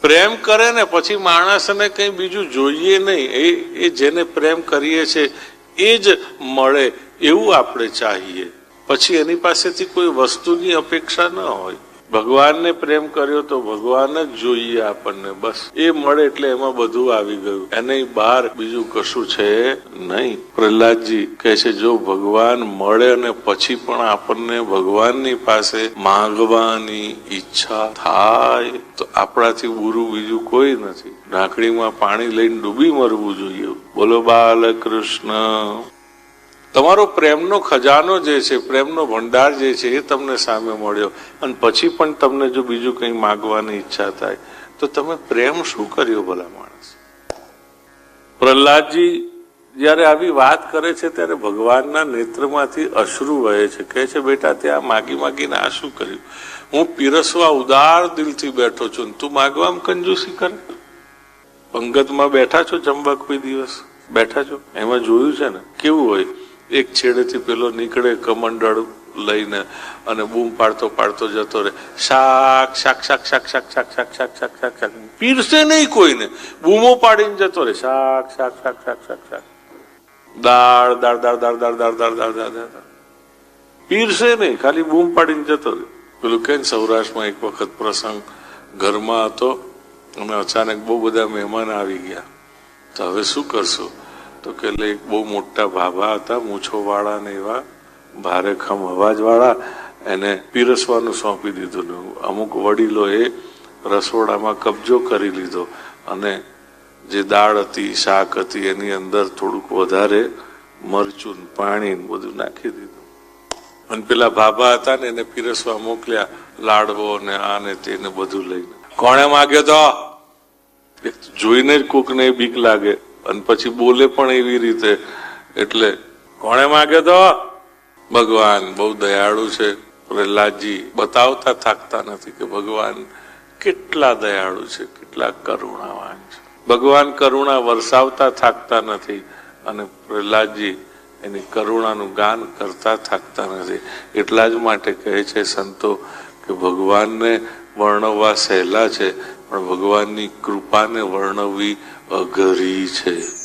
પ્રેમ કરે ને પછી માણસને કંઈ બીજું જોઈએ નહીં, એ જેને પ્રેમ કરીએ છે એ જ મળે એવું આપણે ચાહીએ. પછી એની પાસેથી કોઈ વસ્તુની અપેક્ષા ન હોય. ભગવાનને પ્રેમ કર્યો તો ભગવાન જ જોઈએ આપણને, બસ એ મળે એટલે એમાં બધું આવી ગયું, એને બહાર બીજું કશું છે નહીં. પ્રહલાદજી કહે છે જો ભગવાન મળે અને પછી પણ આપણને ભગવાનની પાસે માંગવાની ઈચ્છા થાય તો આપણાથી બુરું બીજું કોઈ નથી. ઢાંકણીમાં પાણી લઈને ડૂબી મરવું જોઈએ. બોલો બાલકૃષ્ણ. તમારો પ્રેમનો ખજાનો જે છે, પ્રેમનો ભંડાર જે છે એ તમને સામે મળ્યો અને પછી પણ તમને જો બીજું કંઈ માગવાની ઈચ્છા થાય તો તમે પ્રેમ શું કર્યો ભલા માણસ? પ્રહલાદજી જયારે આવી વાત કરે છે ત્યારે ભગવાનના નેત્રમાંથી અશ્રુ વહે છે. કહે છે બેટા ત્યાં માગી માગીને આ શું કર્યું? હું પીરસવા ઉદાર દિલથી બેઠો છું, તું માગવામાં કંજૂસી કરે? પંગતમાં બેઠા છો, જમવા કોઈ દિવસ બેઠા છો, એમાં જોયું છે ને કેવું હોય, એક છેડેથી પેલો નીકળે કમંડળ લઈને અને બૂમ પાડતો પાડતો જતો રહે, શાક શાક શાક શાક શાક શાક શાક શાક શાક શાક શાક, પીરસે નહીં કોઈને, બૂમો પાડીને જતો રહે, શાક શાક શાક શાક શાક શાક, દાળ દાળ દાળ દાળ દાળ દાળ દાળ દાળ દાળ દાળ, પીરસે નહીં, ખાલી બૂમ પાડીને જતો રહે. પેલું કે સૌરાષ્ટ્રમાં એક વખત પ્રસંગ ઘરમાં હતો અને અચાનક બહુ બધા મહેમાન આવી ગયા, તો હવે શું કરશું? તો કે એક બહુ મોટા ભાભા હતા, મૂછો વાળા ને એવા ભારે ખમ અવાજ વાળા, એને પીરસવાનું સોંપી દીધું. અમુક વડીલો એ રસોડામાં કબજો કરી લીધો અને જે દાળ હતી શાક હતી એની અંદર થોડુંક વધારે મરચું પાણી બધું નાખી દીધું અને પેલા ભાભા હતા ને એને પીરસવા મોકલ્યા, લાડવો ને આ ને તેને બધું લઈને. કોણે માગ્યો તો? જોઈને જ કોકને બીક લાગે અને પછી બોલે પણ એવી રીતે. એટલે કોણે માગ્યો તો? ભગવાન બહુ દયાળુ છે. પ્રહલાદજી બતાવતા થાકતા નથી કે ભગવાન કેટલા દયાળુ છે, કેટલા કરુણાવાન છે. ભગવાન કરુણા વરસાવતા થાકતા નથી અને પ્રહલાદજી એની કરુણાનું ગાન કરતા થાકતા નથી. એટલા જ માટે કહે છે સંતો કે ભગવાનને વર્ણવવા સહેલા છે પણ ભગવાનની કૃપાને વર્ણવવી અઘરી છે.